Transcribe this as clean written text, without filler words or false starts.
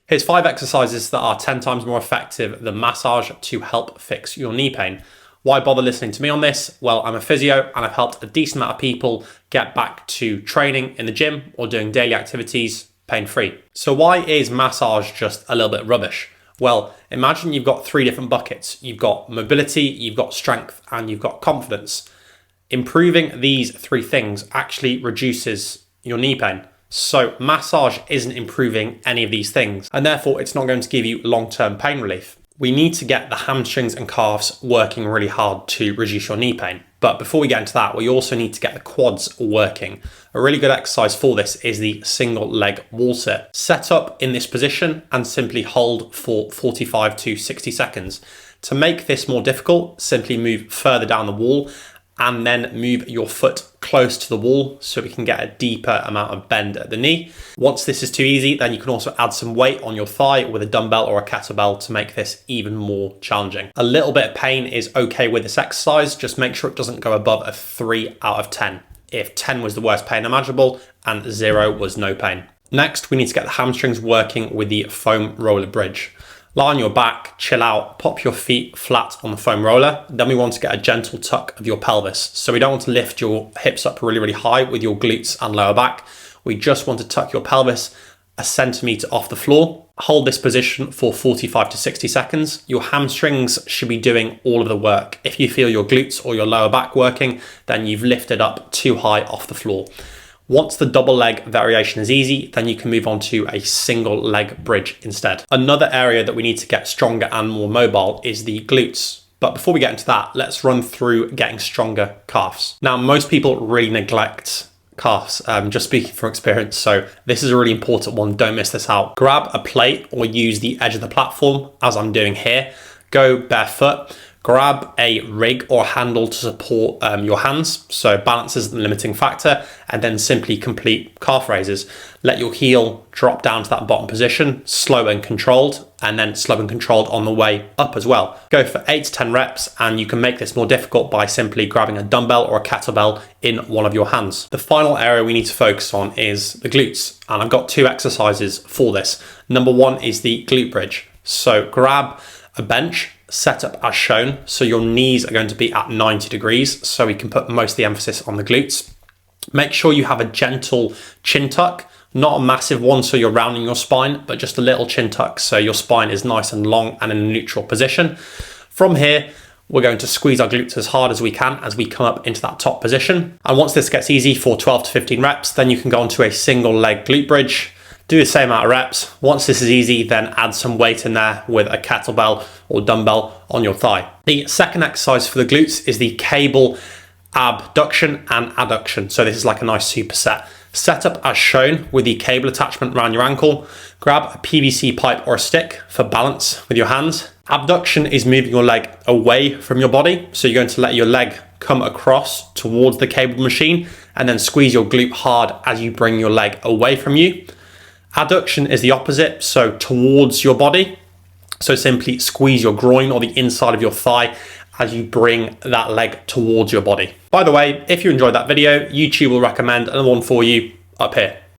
Here's 5 exercises that are 10 times more effective than massage to help fix your knee pain. Why bother listening to me on this? Well, I'm a physio and I've helped a decent amount of people get back to training in the gym or doing daily activities pain-free. So why is massage just a little bit rubbish? Well, imagine you've got 3 different buckets. You've got mobility, you've got strength, and you've got confidence. Improving these 3 things actually reduces your knee pain. So massage isn't improving any of these things, and therefore it's not going to give you long-term pain relief. We need to get the hamstrings and calves working really hard to reduce your knee pain. But before we get into that, we also need to get the quads working. A really good exercise for this is the single leg wall sit. Set up in this position and simply hold for 45 to 60 seconds. To make this more difficult, simply move further down the wall and then move your foot close to the wall so we can get a deeper amount of bend at the knee. Once this is too easy, then you can also add some weight on your thigh with a dumbbell or a kettlebell to make this even more challenging. A little bit of pain is okay with this exercise, just make sure it doesn't go above a 3 out of 10. If 10 was the worst pain imaginable and 0 was no pain. Next, we need to get the hamstrings working with the foam roller bridge. Lie on your back, chill out, pop your feet flat on the foam roller. Then we want to get a gentle tuck of your pelvis. So we don't want to lift your hips up really, really high with your glutes and lower back. We just want to tuck your pelvis a centimeter off the floor. Hold this position for 45 to 60 seconds. Your hamstrings should be doing all of the work. If you feel your glutes or your lower back working, then you've lifted up too high off the floor. Once the double leg variation is easy, then you can move on to a single leg bridge instead. Another area that we need to get stronger and more mobile is the glutes. But before we get into that, let's run through getting stronger calves. Now, most people really neglect calves, just speaking from experience. So this is a really important one. Don't miss this out. Grab a plate or use the edge of the platform as I'm doing here. Go barefoot. Grab a rig or handle to support your hands, so balance is the limiting factor, and then simply complete calf raises. Let your heel drop down to that bottom position, slow and controlled, and then slow and controlled on the way up as well. Go for 8 to 10 reps, and you can make this more difficult by simply grabbing a dumbbell or a kettlebell in one of your hands. The final area we need to focus on is the glutes, and I've got 2 exercises for this. Number 1 is the glute bridge. So grab a bench, set up as shown, so your knees are going to be at 90 degrees, so we can put most of the emphasis on the glutes. Make sure you have a gentle chin tuck, not a massive one so you're rounding your spine, but just a little chin tuck so your spine is nice and long and in a neutral position. From here, we're going to squeeze our glutes as hard as we can as we come up into that top position. And once this gets easy for 12 to 15 reps, then you can go onto a single leg glute bridge. Do the same amount of reps. Once this is easy, then add some weight in there with a kettlebell or dumbbell on your thigh. The second exercise for the glutes is the cable abduction and adduction. So this is like a nice superset. Set up as shown with the cable attachment around your ankle. Grab a PVC pipe or a stick for balance with your hands. Abduction is moving your leg away from your body. So you're going to let your leg come across towards the cable machine and then squeeze your glute hard as you bring your leg away from you. Adduction is the opposite, so towards your body. So simply squeeze your groin or the inside of your thigh as you bring that leg towards your body. By the way, if you enjoyed that video, YouTube will recommend another one for you up here.